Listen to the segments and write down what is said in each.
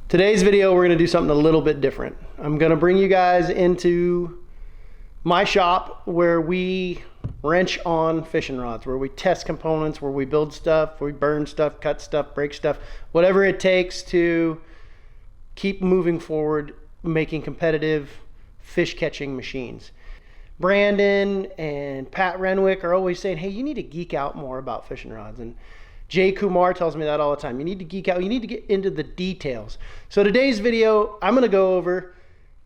Today's video, we're going to do something a little bit different. I'm going to bring you guys into my shop where we wrench on fishing rods, where we test components, where we build stuff, we burn stuff, cut stuff, break stuff, whatever it takes to keep moving forward, making competitive fish catching machines. Brandon and Pat Renwick are always saying, hey, you need to geek out more about fishing rods. And Jay Kumar tells me that all the time. You need to geek out. You need to get into the details. So today's video, I'm going to go over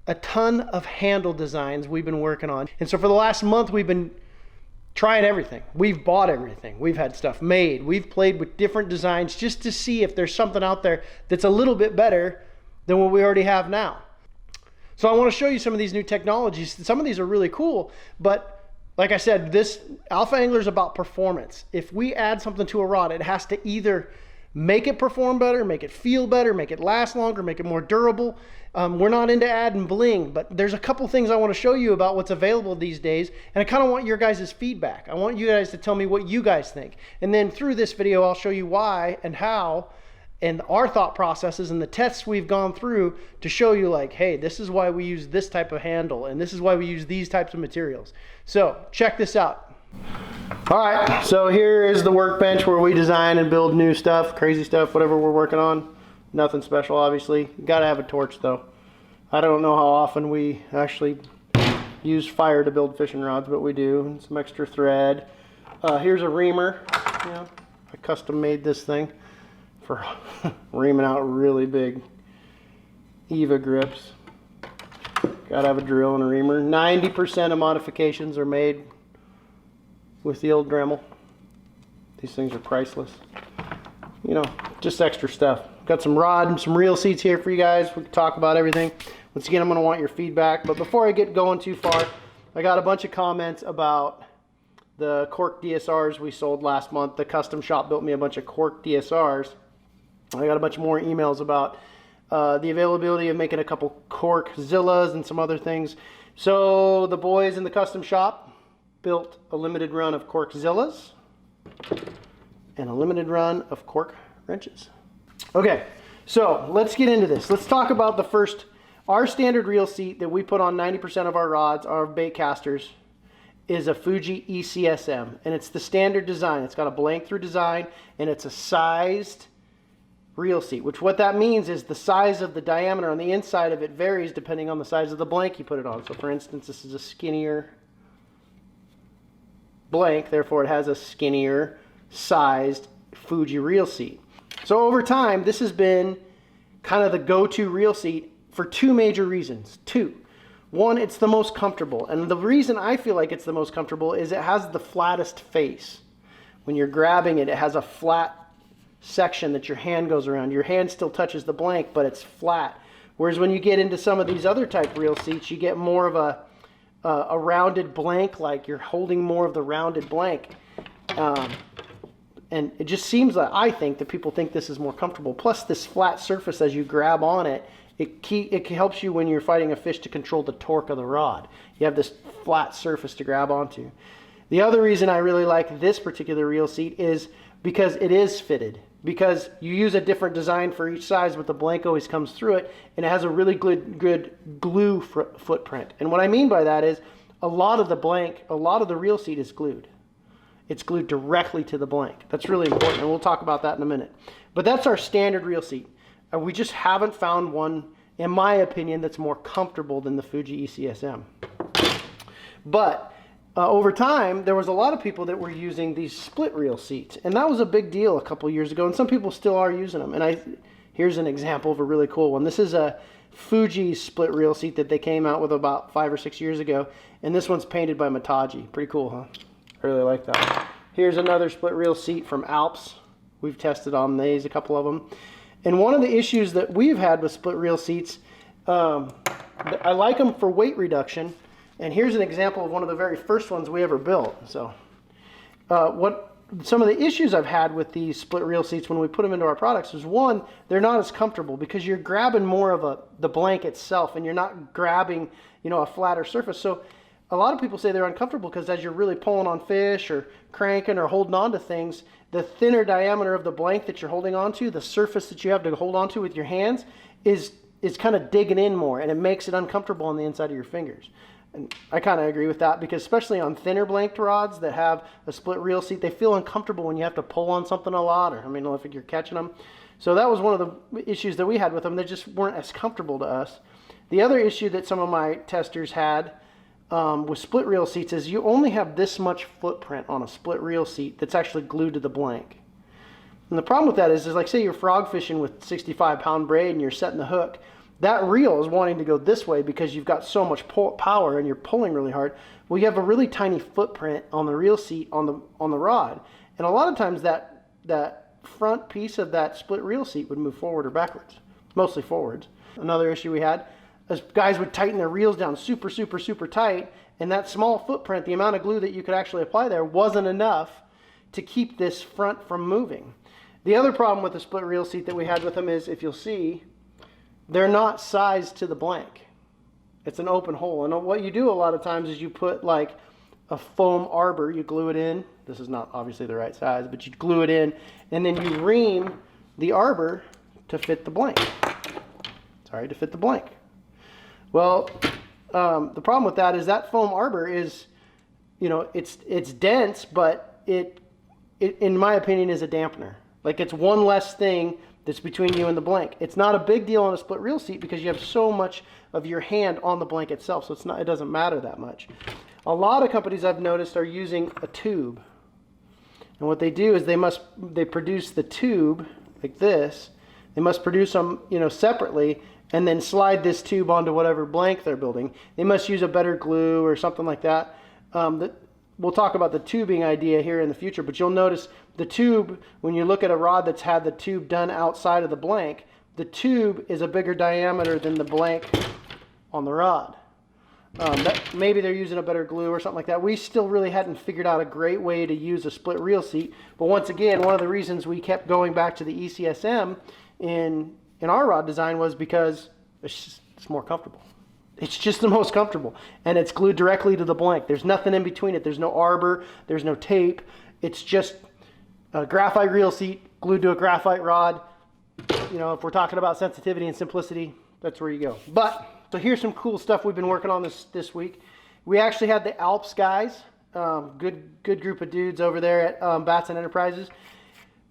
a ton of handle designs we've been working on. And so for the last month, we've been trying everything. We've bought everything. We've had stuff made. We've played with different designs just to see if there's something out there that's a little bit better than what we already have now. So I want to show you some of these new technologies. Some of these are really cool, but like I said, this Alpha Angler is about performance. If we add something to a rod, it has to either make it perform better, make it feel better, make it last longer, make it more durable. We're not into adding bling, but there's a couple things I want to show you about what's available these days, and I kind of want your guys' feedback. I want you guys to tell me what you guys think. And then through this video, I'll show you why and how, and our thought processes and the tests we've gone through to show you like, hey, this is why we use this type of handle, and this is why we use these types of materials. So check this out. All right, so here is the workbench where we design and build new stuff, crazy stuff, whatever we're working on. Nothing special, obviously. Gotta have a torch though. I don't know how often we actually use fire to build fishing rods, but we do, and some extra thread. Here's a reamer. You know, I custom made this thing for reaming out really big Eva grips. Gotta have a drill and a reamer. 90% of modifications are made with the old Dremel. These things are priceless. You know, just extra stuff. Got some rod and some reel seats here for you guys. We can talk about everything. Once again, I'm gonna want your feedback. But before I get going too far, I got a bunch of comments about the cork DSRs we sold last month. The custom shop built me a bunch of cork DSRs. I got a bunch more emails about the availability of making a couple cork Zillas and some other things. So the boys in the custom shop built a limited run of cork Zillas and a limited run of cork wrenches. Okay, so let's get into this. Let's talk about the first. Our standard reel seat that we put on 90% of our rods, our bait casters, is a Fuji ECSM, and it's the standard design. It's got a blank through design, and it's a sized reel seat, which what that means is the size of the diameter on the inside of it varies depending on the size of the blank you put it on. So for instance, this is a skinnier blank, therefore it has a skinnier sized Fuji reel seat. So over time, this has been kind of the go-to reel seat for two major reasons. One, it's the most comfortable, and the reason I feel like it's the most comfortable is it has the flattest face. When you're grabbing it, it has a flat section that your hand goes around. Your hand still touches the blank, but it's flat. Whereas when you get into some of these other type reel seats, you get more of a rounded blank, like you're holding more of the rounded blank. And it just seems like, I think that people think this is more comfortable. Plus this flat surface as you grab on it, it helps you when you're fighting a fish to control the torque of the rod. You have this flat surface to grab onto. The other reason I really like this particular reel seat is because it is fitted. Because you use a different design for each size, but the blank always comes through it, and it has a really good glue footprint. And what I mean by that is a lot of the reel seat is glued. It's glued directly to the blank. That's really important, and we'll talk about that in a minute. But that's our standard reel seat. We just haven't found one, in my opinion, that's more comfortable than the Fuji ECSM. But over time, there was a lot of people that were using these split reel seats, and that was a big deal a couple years ago, and some people still are using them. And here's an example of a really cool one. This is a Fuji split reel seat that they came out with about 5 or 6 years ago, and this one's painted by Mataji. Pretty cool, huh? I really like that. Here's another split reel seat from Alps. We've tested on these, a couple of them. And one of the issues that we've had with split reel seats, I like them for weight reduction. And here's an example of one of the very first ones we ever built. So some of the issues I've had with these split reel seats when we put them into our products is, one, they're not as comfortable because you're grabbing more of the blank itself, and you're not grabbing, you know, a flatter surface. So a lot of people say they're uncomfortable because as you're really pulling on fish or cranking or holding on to things, the thinner diameter of the blank that you're holding onto, the surface that you have to hold onto with your hands, is kind of digging in more, and it makes it uncomfortable on the inside of your fingers. And I kind of agree with that, because especially on thinner blanked rods that have a split reel seat, they feel uncomfortable when you have to pull on something a lot, or I mean, if you're catching them. So that was one of the issues that we had with them. They just weren't as comfortable to us. The other issue that some of my testers had with split reel seats is you only have this much footprint on a split reel seat that's actually glued to the blank. And the problem with that is like, say you're frog fishing with 65-pound braid and you're setting the hook. That reel is wanting to go this way because you've got so much power and you're pulling really hard. Well, you have a really tiny footprint on the reel seat on the rod. And a lot of times that front piece of that split reel seat would move forward or backwards, mostly forwards. Another issue we had is guys would tighten their reels down super, super, super tight, and that small footprint, the amount of glue that you could actually apply there, wasn't enough to keep this front from moving. The other problem with the split reel seat that we had with them is, if you'll see, they're not sized to the blank. It's an open hole. And what you do a lot of times is you put like a foam arbor, you glue it in. This is not obviously the right size, but you glue it in, and then you ream the arbor to fit the blank. Sorry, to fit the blank. Well, the problem with that is that foam arbor is, you know, it's dense, but it in my opinion is a dampener. Like, it's one less thing that's between you and the blank. It's not a big deal on a split reel seat because you have so much of your hand on the blank itself, so it doesn't matter that much. A lot of companies I've noticed are using a tube. And what they do is they produce the tube like this. They must produce them, you know, separately, and then slide this tube onto whatever blank they're building. They must use a better glue or something like that. We'll talk about the tubing idea here in the future, but you'll notice the tube, when you look at a rod that's had the tube done outside of the blank, the tube is a bigger diameter than the blank on the rod. Maybe they're using a better glue or something like that. We still really hadn't figured out a great way to use a split reel seat, but once again, one of the reasons we kept going back to the ECSM in our rod design was because it's more comfortable. It's just the most comfortable, and it's glued directly to the blank. There's nothing in between it. There's no arbor, there's no tape. It's just a graphite reel seat glued to a graphite rod. You know, if we're talking about sensitivity and simplicity, that's where you go. But so here's some cool stuff we've been working on this week. We actually had the Alps guys, good group of dudes over there at Batson Enterprises,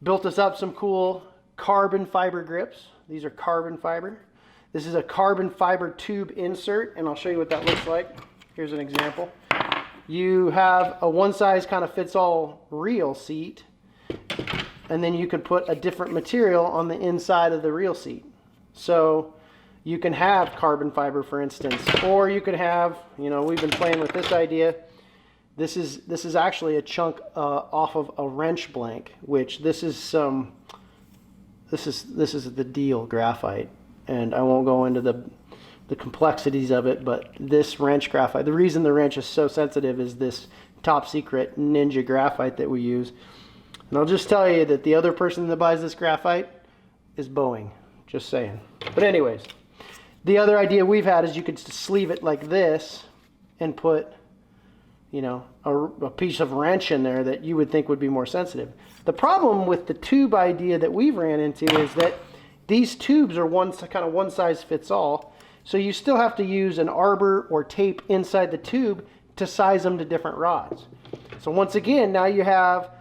built us up some cool carbon fiber grips. These are carbon fiber. This is a carbon fiber tube insert, and I'll show you what that looks like. Here's an example. You have a one size kind of fits all reel seat, and then you could put a different material on the inside of the reel seat. So you can have carbon fiber, for instance, or you could have, you know, we've been playing with this idea. This is actually a chunk off of a wrench blank, which this is the deal graphite. And I won't go into the complexities of it, but this wrench graphite, the reason the wrench is so sensitive is this top secret Ninja graphite that we use. And I'll just tell you that the other person that buys this graphite is Boeing, just saying. But anyways, the other idea we've had is you could sleeve it like this and put, you know, a piece of wrench in there that you would think would be more sensitive. The problem with the tube idea that we've ran into is that these tubes are kind of one size fits all, so you still have to use an arbor or tape inside the tube to size them to different rods. So once again, now you have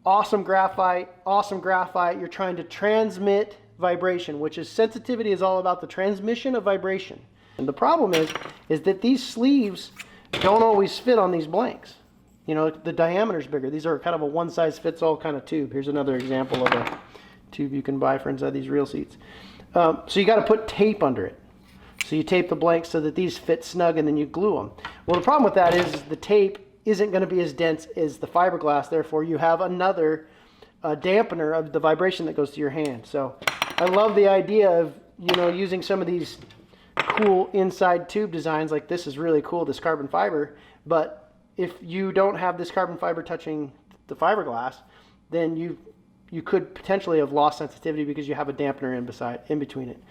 awesome graphite, you're trying to transmit vibration, which is sensitivity is all about the transmission of vibration. And the problem is that these sleeves don't always fit on these blanks. You know, the diameter's bigger. These are kind of a one size fits all kind of tube. Here's another example of a tube you can buy for inside these reel seats. So you got to put tape under it. So you tape the blanks so that these fit snug, and then you glue them. Well, the problem with that is the tape isn't going to be as dense as the fiberglass. Therefore, you have another dampener of the vibration that goes to your hand. So I love the idea of, you know, using some of these cool inside tube designs. Like this is really cool, this carbon fiber. But if you don't have this carbon fiber touching the fiberglass, then you could potentially have lost sensitivity because you have a dampener in between it.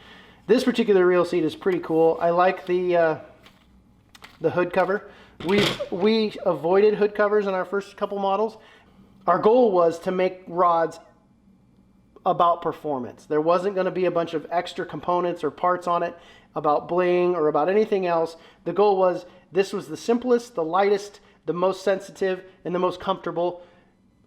This particular reel seat is pretty cool. I like the hood cover. We avoided hood covers in our first couple models. our goal was to make rods about performance. There wasn't going to be a bunch of extra components or parts on it about bling or about anything else. The goal was this was the simplest, the lightest, the most sensitive, and the most comfortable.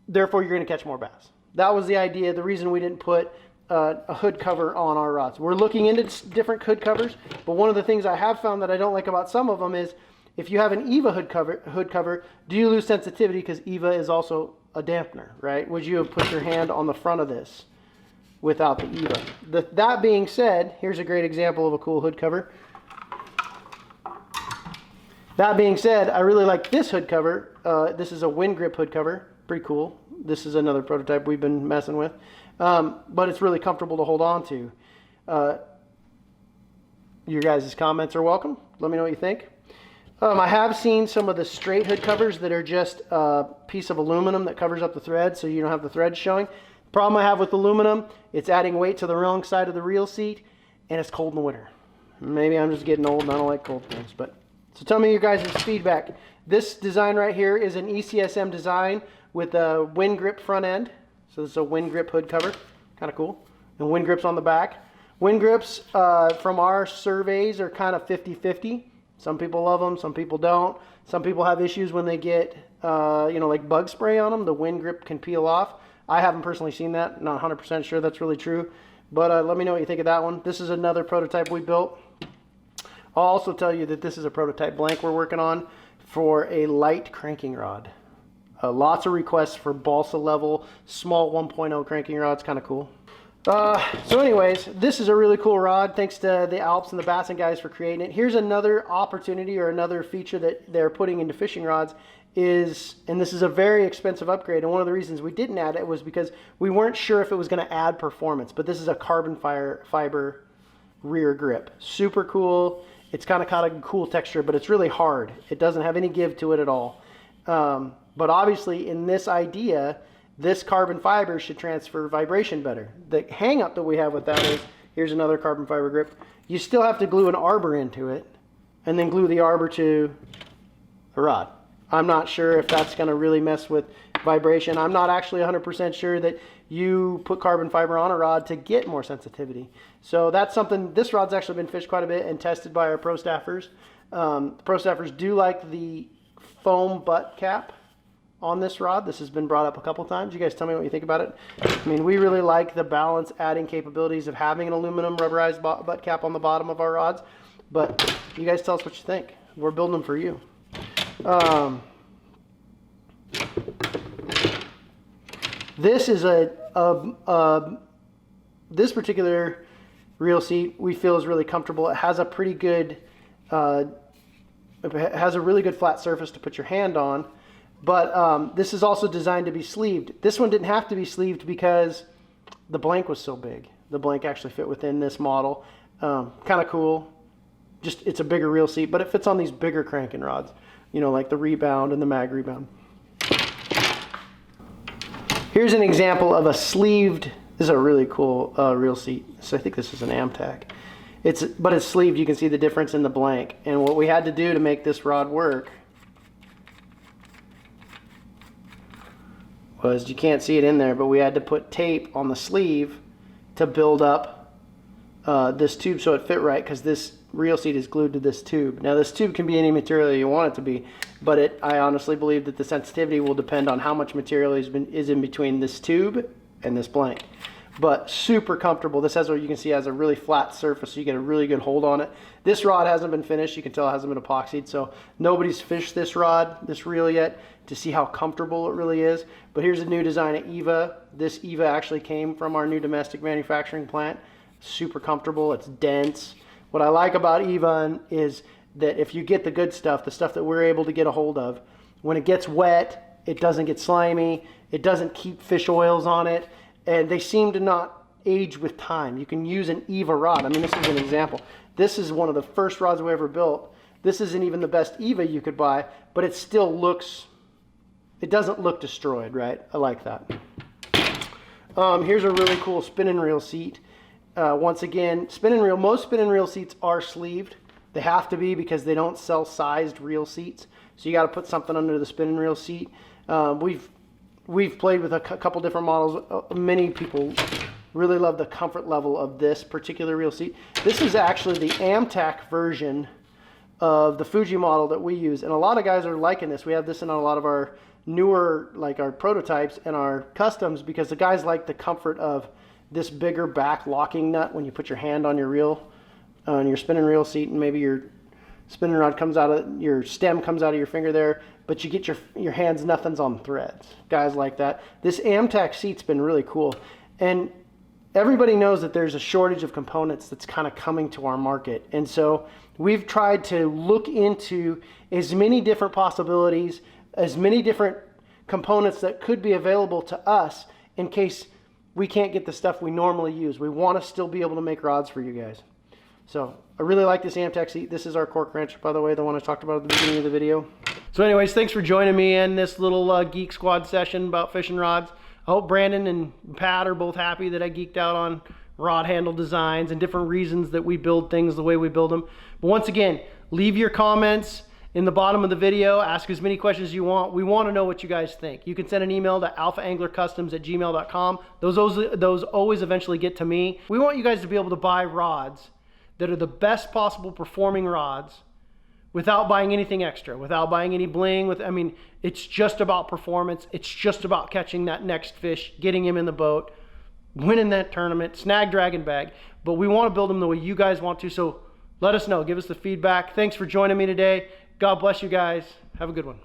Therefore, you're going to catch more bass. That was the idea. The reason we didn't put a hood cover on our rods. We're looking into different hood covers, but one of the things I have found that I don't like about some of them is if you have an EVA hood cover, do you lose sensitivity because EVA is also a dampener, right? Would you have put your hand on the front of this without the EVA? That being said, here's a great example of a cool hood cover. That being said, I really like this hood cover. This is a wind grip hood cover. Pretty cool. This is another prototype we've been messing with. But it's really comfortable to hold on to. Your guys' comments are welcome. Let me know what you think. I have seen some of the straight hood covers that are just a piece of aluminum that covers up the thread so you don't have the threads showing. The problem I have with aluminum, it's adding weight to the wrong side of the reel seat, and it's cold in the winter. Maybe I'm just getting old and I don't like cold things. So tell me your guys' feedback. This design right here is an ECSM design with a wind grip front end. So this is a wind grip hood cover, kind of cool. And wind grips on the back. Wind grips from our surveys are kind of 50-50. Some people love them, some people don't. Some people have issues when they get, like bug spray on them. The wind grip can peel off. I haven't personally seen that. Not 100% sure that's really true. But let me know what you think of that one. This is another prototype we built. I'll also tell you that this is a prototype blank we're working on for a light cranking rod. Lots of requests for balsa level, small 1.0 cranking rods, kind of cool. So anyways, this is a really cool rod. Thanks to the Alps and the Bassin guys for creating it. Here's another opportunity or another feature that they're putting into fishing rods is, and this is a very expensive upgrade, and one of the reasons we didn't add it was because we weren't sure if it was going to add performance, but this is a carbon fiber rear grip. Super cool. It's kind of a cool texture, but it's really hard. It doesn't have any give to it at all. But obviously in this idea, this carbon fiber should transfer vibration better. The hang up that we have with that is, here's another carbon fiber grip. You still have to glue an arbor into it and then glue the arbor to the rod. I'm not sure if that's going to really mess with vibration. I'm not actually 100% sure that you put carbon fiber on a rod to get more sensitivity. So that's something, this rod's actually been fished quite a bit and tested by our pro staffers. Pro staffers do like the foam butt cap on this rod. This has been brought up a couple times. You guys tell me what you think about it. I mean, we really like the balance adding capabilities of having an aluminum rubberized butt cap on the bottom of our rods, but you guys tell us what you think. We're building them for you. This is this particular reel seat we feel is really comfortable. It has a pretty good, it has a really good flat surface to put your hand on. But this is also designed to be sleeved. This one didn't have to be sleeved because the blank was so big. The blank actually fit within this model. Kind of cool. Just, it's a bigger reel seat, but it fits on these bigger cranking rods. You know, like the Rebound and the Mag Rebound. Here's an example of a sleeved, this is a really cool reel seat. So I think this is an Amtac. But it's sleeved. You can see the difference in the blank. And what we had to do to make this rod work was, you can't see it in there, but we had to put tape on the sleeve to build up this tube so it fit right, because this reel seat is glued to this tube. Now this tube can be any material you want it to be, but I honestly believe that the sensitivity will depend on how much material is in between this tube and this blank. But super comfortable. This has, what you can see, has a really flat surface, so you get a really good hold on it. This rod hasn't been finished. You can tell it hasn't been epoxied, so nobody's fished this rod, this reel yet, to see how comfortable it really is. But here's a new design at EVA. This EVA actually came from our new domestic manufacturing plant. Super comfortable. It's dense. What I like about EVA is that if you get the good stuff, the stuff that we're able to get a hold of, when it gets wet, it doesn't get slimy. It doesn't keep fish oils on it. And they seem to not age with time. You can use an EVA rod. I mean, this is an example. This is one of the first rods we ever built. This isn't even the best EVA you could buy, but it still looks, it doesn't look destroyed, right? I like that. Here's a really cool spinning reel seat. Once again, spinning reel, most spinning reel seats are sleeved. They have to be because they don't sell sized reel seats. So you got to put something under the spinning reel seat. we've played with a couple different models. Many people really love the comfort level of this particular reel seat. This is actually the Amtac version of the Fuji model that we use, and a lot of guys are liking this. We have this in a lot of our newer, like our prototypes and our customs, because the guys like the comfort of this bigger back locking nut when you put your hand on your reel, on your spinning reel seat, and maybe your spinning rod comes out of, your stem comes out of your finger there, but you get your hands, nothing's on threads. Guys like that. This Amtac seat's been really cool, and everybody knows that there's a shortage of components that's kind of coming to our market, and so we've tried to look into as many different possibilities, as many different components that could be available to us in case we can't get the stuff we normally use. We want to still be able to make rods for you guys. So I really like this Amtac seat. This is our cork wrench, by the way, the one I talked about at the beginning of the video. So anyways, thanks for joining me in this little Geek Squad session about fishing rods. I hope Brandon and Pat are both happy that I geeked out on rod handle designs and different reasons that we build things the way we build them. But once again, leave your comments in the bottom of the video. Ask as many questions as you want. We want to know what you guys think. You can send an email to alphaanglercustoms@gmail.com. Those always eventually get to me. We want you guys to be able to buy rods that are the best possible performing rods without buying anything extra, without buying any bling. I mean, it's just about performance. It's just about catching that next fish, getting him in the boat, winning that tournament, snag, drag, and bag. But we want to build them the way you guys want to, so let us know. Give us the feedback. Thanks for joining me today. God bless you guys. Have a good one.